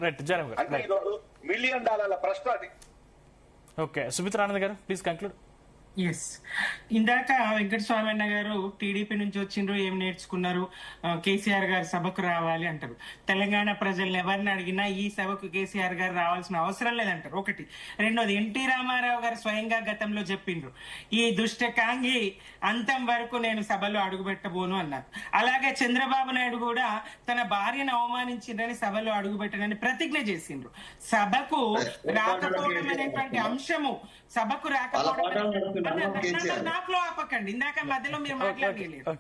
అంటే ఈరోజు $1,000,000 ప్రశ్న అది. ఓకే, సుమిత్ర ఆనంద్ గారు ప్లీజ్ కంక్లూడ్. ఎస్, ఇందాక వెంకటస్వామి అన్న గారు టీడీపీ నుంచి వచ్చిండ్రు, ఏం నేర్చుకున్నారు, కేసీఆర్ గారు సభకు రావాలి అంటారు. తెలంగాణ ప్రజల్ని ఎవరిని అడిగినా ఈ సభకు కేసీఆర్ గారు రావాల్సిన అవసరం లేదంటారు. ఒకటి. రెండోది, ఎన్టీ రామారావు గారు స్వయంగా గతంలో చెప్పిండ్రు, ఈ దుష్ట కాంగి అంతం వరకు నేను సభలో అడుగుపెట్టబోను అన్నారు. అలాగే చంద్రబాబు నాయుడు కూడా తన భార్యను అవమానించిందని సభలో అడుగుపెట్టనని ప్రతిజ్ఞ చేసిండ్రు. సభకు రాకపోవడం అనేటువంటి అంశము, సభకు రాకపోవడం నాకులో ఆపకండి, ఇందాక మధ్యలో మీరు మాట్లాడలేదు.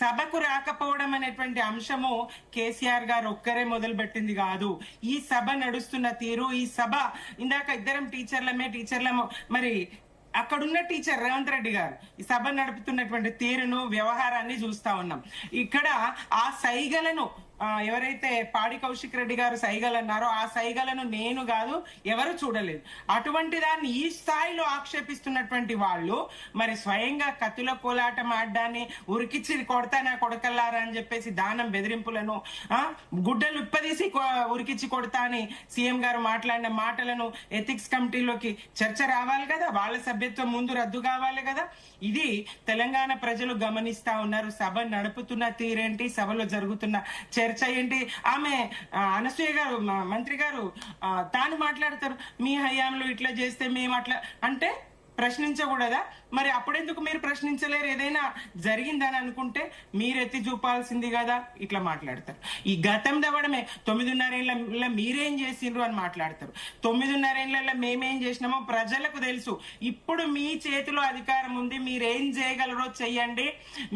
సభకు రాకపోవడం అనేటువంటి అంశము కేసీఆర్ గారు ఒక్కరే మొదలు పెట్టింది కాదు. ఈ సభ నడుస్తున్న తీరు, ఈ సభ ఇందాక ఇద్దరం టీచర్లము మరి అక్కడున్న టీచర్ రేవంత్ రెడ్డి గారు ఈ సభ నడుపుతున్నటువంటి తీరును, వ్యవహారాన్ని చూస్తా ఉన్నాం. ఇక్కడ ఆ సైగలను ఎవరైతే పాడి కౌశిక్ రెడ్డి గారు సైగలు అన్నారో ఆ సైగలను నేను కాదు ఎవరు చూడలేదు. అటువంటి దాన్ని ఈ స్థాయిలో ఆక్షేపిస్తున్నటువంటి వాళ్ళు మరి స్వయంగా కత్తుల కోలాటం ఆడడాన్ని, ఉరికిచ్చి కొడతానా కొడకల్లారా అని చెప్పేసి దానం బెదిరింపులను, గుడ్డలు ఉప్పదీసి ఉరికిచ్చి కొడతా అని సీఎం గారు మాట్లాడిన మాటలను ఎథిక్స్ కమిటీలోకి చర్చ రావాలి కదా, వాళ్ళ సభ్యత్వం ముందు రద్దు కావాలి కదా. ఇది తెలంగాణ ప్రజలు గమనిస్తా ఉన్నారు. సభ నడుపుతున్న తీరేంటి, సభలో జరుగుతున్న చర్చ ఏంటి. ఆమె అనసూయ గారు మంత్రి గారు తాను మాట్లాడతారు, మీ హయాంలో ఇట్లా చేస్తే మేము అట్లా అంటే ప్రశ్నించకూడదా? మరి అప్పుడెందుకు మీరు ప్రశ్నించలేరు? ఏదైనా జరిగిందని అనుకుంటే మీరు ఎత్తి చూపాల్సింది కదా. ఇట్లా మాట్లాడతారు. ఈ గతం దవ్వడమే 9.5 ఏళ్ళ మీరేం చేసిండ్రు అని మాట్లాడతారు. 9.5 ఏళ్ళ మేమేం చేసినామో ప్రజలకు తెలుసు. ఇప్పుడు మీ చేతిలో అధికారం ఉంది, మీరేం చేయగలరో చెయ్యండి.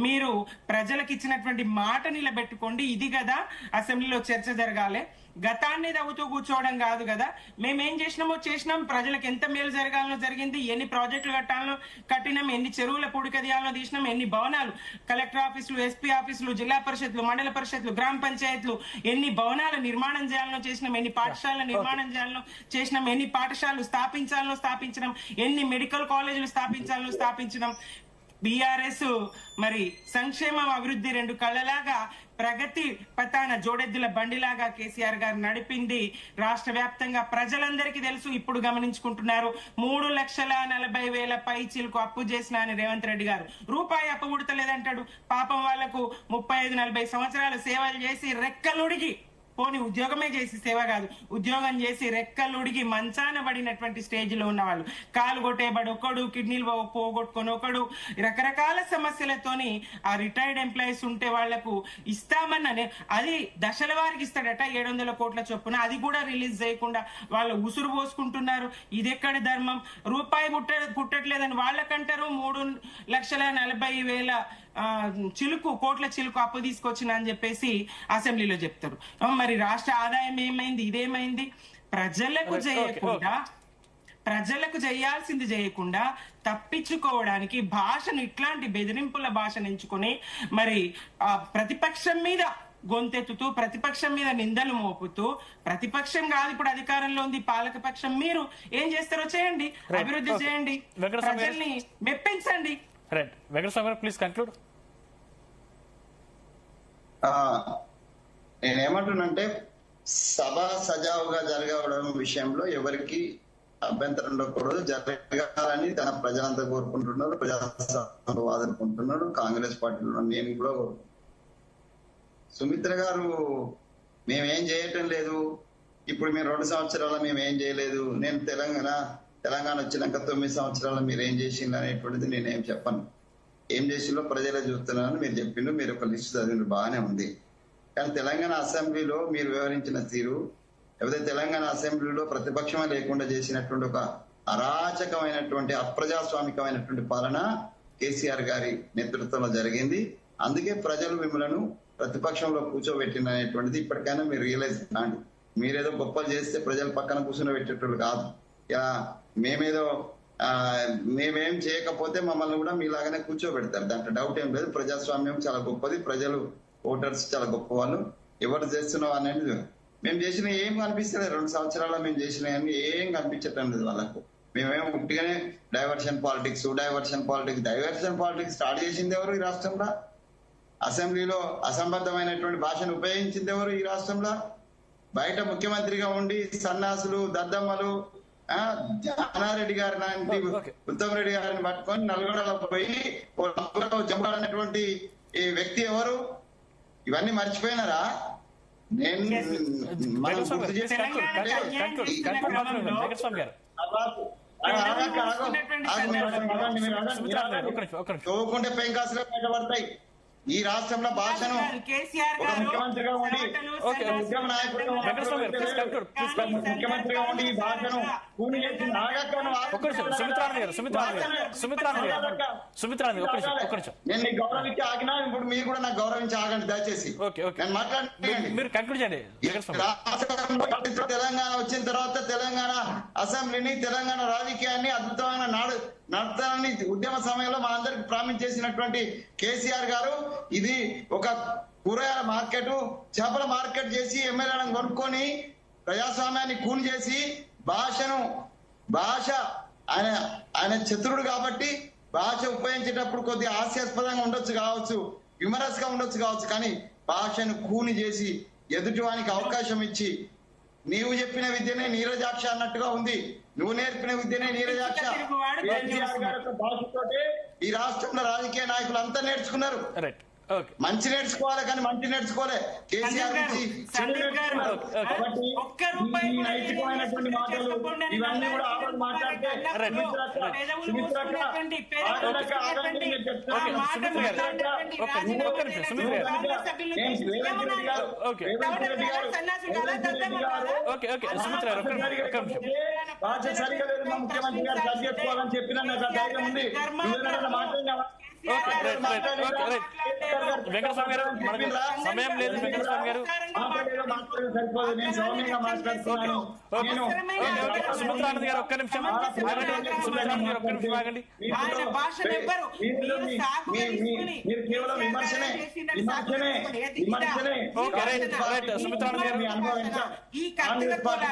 మీరు ప్రజలకు ఇచ్చినటువంటి మాట నిలబెట్టుకోండి. ఇది కదా అసెంబ్లీలో చర్చ జరగాలి. గతాన్ని తవ్వుతూ కూర్చోవడం కాదు కదా. మేమేం చేసినాం, ప్రజలకు ఎంత మేలు జరగాలనో జరిగింది, ఎన్ని ప్రాజెక్టులు కట్టినాం, ఎన్ని చెరువుల పూడికదీయాలనో తీసినాం, ఎన్ని భవనాలు, కలెక్టర్ ఆఫీసులు, ఎస్పీ ఆఫీసులు, జిల్లా పరిషత్లు, మండల పరిషత్లు, గ్రామ పంచాయతీలు, ఎన్ని భవనాలు నిర్మాణం చేయాలనో చేసినాం, ఎన్ని పాఠశాలల నిర్మాణం చేయాలనో చేసినాం, ఎన్ని పాఠశాలలు స్థాపించినాం, ఎన్ని మెడికల్ కాలేజీలు స్థాపించినాం. బీఆర్ఎస్ మరి సంక్షేమం అభివృద్ధి రెండు కళ్ళలాగా ప్రగతి పతాన జోడెద్దుల బండిలాగా కేసీఆర్ గారు నడిపింది. రాష్ట్ర వ్యాప్తంగా ప్రజలందరికీ తెలుసు. ఇప్పుడు గమనించుకుంటున్నారు. 3,40,000 పైచీలకు అప్పు చేసిన అని రేవంత్ రెడ్డి గారు రూపాయి అప్పు పుడతలేదంటాడు. పాపం వాళ్లకు 35-40 సంవత్సరాలు సేవలు చేసి రెక్కలుడిగి, పోని ఉద్యోగమే చేసి సేవ కాదు, ఉద్యోగం చేసి రెక్కలుడిగి మంచాన పడినటువంటి స్టేజ్ లో ఉన్న వాళ్ళు, కాలు కొట్టేబడి ఒకడు, కిడ్నీలు పోగొట్టుకొని ఒకడు, రకరకాల సమస్యలతోని ఆ రిటైర్డ్ ఎంప్లాయీస్ ఉంటే వాళ్లకు ఇస్తామన్న అది దశల వారికి ఇస్తాడట 700 కోట్ల చొప్పున. అది కూడా రిలీజ్ చేయకుండా వాళ్ళు ఉసురు పోసుకుంటున్నారు. ఇదెక్కడి ధర్మం? రూపాయి పుట్టట్లేదని వాళ్ళకంటారు. 3,40,000 కోట్ల చిలుకు అప్పు తీసుకొచ్చిన అని చెప్పేసి అసెంబ్లీలో చెప్తారు. మరి రాష్ట్ర ఆదాయం ఏమైంది? ఇదేమైంది? ప్రజలకు చేయాల్సింది చేయకుండా తప్పించుకోవడానికి భాషను, ఇట్లాంటి బెదిరింపుల భాషను ఎంచుకొని మరి ప్రతిపక్షం మీద గొంతెత్తుతూ, ప్రతిపక్షం మీద నిందలు మోపుతూ, ప్రతిపక్షం కాదు ఇప్పుడు అధికారంలో ఉంది పాలక పక్షం, మీరు ఏం చేస్తారో చేయండి, అభివృద్ధి చేయండి, ప్రజల్ని మెప్పించండి. Please conclude. నేనేమంటున్నానంటే సభ సజావుగా జరగడం విషయంలో ఎవరికి అభ్యంతరం ఉండకూడదు, జరగాలని తన ప్రజలంతా కోరుకుంటున్నారు, ప్రజాస్వామ్యం వాదనుకుంటున్నాడు. కాంగ్రెస్ పార్టీలో నేను కూడా సుమిత్ర గారు మేమేం చేయటం లేదు, ఇప్పుడు మీరు 2 సంవత్సరాల మేమేం చేయలేదు, నేను తెలంగాణ వచ్చినాక 9 సంవత్సరాలు మీరు ఏం చేసిండ్రు అనేటువంటిది నేనేం చెప్పను. ఏం చేసిందో ప్రజలే చూస్తున్నారని మీరు చెప్పిండ్రు, మీరు ఒక లిస్టు చదివిండ్రు, బాగానే ఉంది. కానీ తెలంగాణ అసెంబ్లీలో మీరు వివరించిన తీరు, లేకపోతే తెలంగాణ అసెంబ్లీలో ప్రతిపక్షమే లేకుండా చేసినటువంటి ఒక అరాచకమైనటువంటి అప్రజాస్వామికమైనటువంటి పాలన కేసీఆర్ గారి నేతృత్వంలో జరిగింది. అందుకే ప్రజలు మిమ్మల్ని ప్రతిపక్షంలో కూర్చోబెట్టిన అనేటువంటిది ఇప్పటికైనా మీరు రియలైజ్ కాండి. మీరేదో గొప్పలు చేస్తే ప్రజలు పక్కన కూర్చొని పెట్టేటోళ్ళు కాదు. మేమేం చేయకపోతే మమ్మల్ని కూడా మీలాగానే కూర్చోబెడతారు, దాంట్లో డౌట్ ఏం లేదు. ప్రజాస్వామ్యం చాలా గొప్పది, ప్రజలు ఓటర్స్ చాలా గొప్ప వాళ్ళు. ఎవరు చేస్తున్నావు అనేది మేము చేసిన ఏం కనిపిస్తలేదు. 2 సంవత్సరాల్లో మేము చేసినవన్నీ ఏం కనిపించటం లేదు వాళ్ళకు. మేమేం ఉట్టిగానే డైవర్షన్ పాలిటిక్స్ స్టార్ట్ చేసింది ఎవరు ఈ రాష్ట్రంలో? అసెంబ్లీలో అసంబద్ధమైనటువంటి భాషను ఉపయోగించింది ఎవరు ఈ రాష్ట్రంలో? బయట ముఖ్యమంత్రిగా ఉండి సన్నాసులు దద్దమ్మలు జానారెడ్డి గారి లాంటి ఉత్తమ్ రెడ్డి గారిని పట్టుకొని నల్గొండలో పోయి జంపాలన్నటువంటి ఈ వ్యక్తి ఎవరు? ఇవన్నీ మర్చిపోయినారా? నేను మనం గుర్తు చేసి చదువుకుంటే పెంకాసులు బయటపడతాయి. ఈ రాష్ట్రంలో భాషను ఒక ముఖ్యమంత్రిగా ఉండి ఉద్యమ నాయకుడిగా ముఖ్యమంత్రిగా ఉండి ఈ భాషను కూని చేసి నేను నీకు గౌరవించి ఆగినా ఇప్పుడు మీరు కూడా నాకు గౌరవించి ఆగండి దయచేసి. నేను మాట్లాడండి. తెలంగాణ వచ్చిన తర్వాత తెలంగాణ అసెంబ్లీని తెలంగాణ రాజకీయాన్ని అద్భుతమైన నడతానని ఉద్యమ సమయంలో మా అందరికి ప్రామిస్ చేసినటువంటి కేసీఆర్ గారు ఇది ఒక కూరగాయల మార్కెట్ చేపల మార్కెట్ చేసి ఎమ్మెల్యేలను కొనుక్కొని ప్రజాస్వామ్యాన్ని కూని చేసి భాష ఆయన చతురుడు కాబట్టి భాష ఉపయోగించేటప్పుడు కొద్దిగా హాస్యాస్పదంగా ఉండొచ్చు కావచ్చు, హ్యూమరస్ గా ఉండొచ్చు కావచ్చు, కానీ భాషను కూని చేసి ఎదుటివానికి అవకాశం ఇచ్చి నీవు చెప్పిన విద్యనే నీరజాక్ష అన్నట్టుగా ఉంది. నువ్వు నేర్పిన విద్యనే నీరజాక్ష. భాషతోటే ఈ రాష్ట్రంలో రాజకీయ నాయకులు అంతా నేర్చుకున్నారు. మంచి నేర్చుకోవాలి కానీ మంచి నేర్చుకోలే. కేసీఆర్ నుంచి నైతికమైనటువంటి మాటలు ఇవన్నీ కూడా ఆవిడ మాట్లాడితే భాష సరిగా లేదు, మా ముఖ్యమంత్రి గారు సరి చేసుకోవాలని చెప్పినా నాకు ఆ ధైర్యం ఉంది. మాట్లాడినా వెంకటస్వామి గారు సమయం లేదు. వెంకటస్వామి గారు నేను సౌమ్యంగా మాట్లాడుతున్నాను. సుమిత్రానంద్ గారు ఒక్క నిమిషం సుమిత్రానంద్ గారు ఒక్క నిమిషం ఆగండి. మీరు కేవలం విమర్శనే సుమిత్రానంద్ గారు కాంగ్రెస్ పార్టీ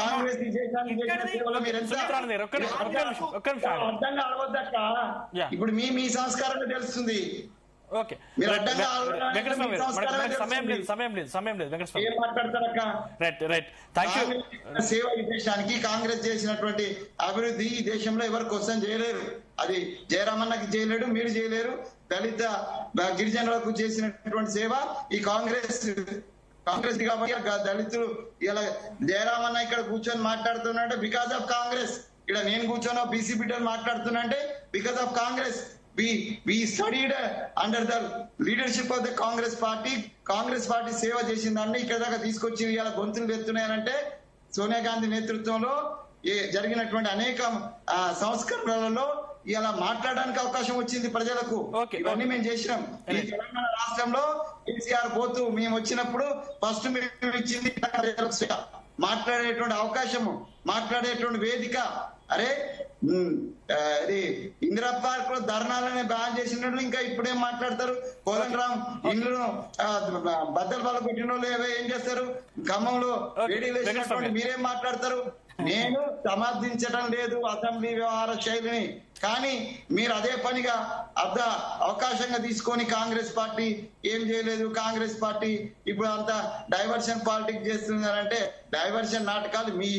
కాంగ్రెస్ సుమిత్రానంద్ గారు ఒక్క నిమిషం అర్థంగా అడవద్దక్క. ఇప్పుడు మీ సంస్కారంగా తెలుస్తుంది. ఓకే సమయం లేదు ఏం మాట్లాడతారక్క? సేవ ఈ దేశానికి కాంగ్రెస్ చేసినటువంటి అభివృద్ధి ఈ దేశంలో ఎవరు క్వశ్చన్ చేయలేరు. అది జయరామన్నకి చేయలేడు, మీరు చేయలేరు. దళిత గిరిజనులకు చేసినటువంటి సేవ ఈ కాంగ్రెస్ కాబట్టి దళితులు ఇలా జయరామన్న ఇక్కడ కూర్చొని మాట్లాడుతున్నాడంటే బికాస్ ఆఫ్ కాంగ్రెస్. ఇక్కడ నేను కూర్చొని బీసీ బిడ్డలు మాట్లాడుతున్నా అంటే because of Congress. we studied under the leadership of the Congress party సేవ చేసిన దాన్ని ఇక్కడ దాకా తీసుకొచ్చి ఇలా గొంతులు ఎత్తున్నాయనంటే సోనియా గాంధీ నేతృత్వంలో జరిగినటువంటి అనేక సంస్కరణలలో ఇలా మాట్లాడడానికి అవకాశం వచ్చింది ప్రజలకు. ఇవన్నీ మేము చేసినాం. ఈ తెలంగాణ రాష్ట్రంలో కేసీఆర్ పోతూ మేము వచ్చినప్పుడు ఫస్ట్ మేము ఇచ్చింది మాట్లాడేటువంటి అవకాశము, మాట్లాడేటువంటి వేదిక. అరే ఇది ఇందిరా పార్క్ లో ధర్నాలనే బ్యాన్ చేసినట్టు ఇంకా ఇప్పుడేం మాట్లాడతారు? కోదండరాం ఇల్లును బద్దలు బల కొట్టిన వాళ్ళు ఏం చేస్తారు? ఖమ్మంలో వేడిలు వేసినటువంటి మీరేం మాట్లాడతారు? నేను సమర్థించడం లేదు అసెంబ్లీ వ్యవహార శైలిని, కానీ మీరు అదే పనిగా అవకాశంగా తీసుకొని కాంగ్రెస్ పార్టీ ఏం చేయలేదు, కాంగ్రెస్ పార్టీ ఇప్పుడు అంతా డైవర్షన్ పాలిటిక్స్ చేస్తున్నారంటే డైవర్షన్ నాటకాలు మీ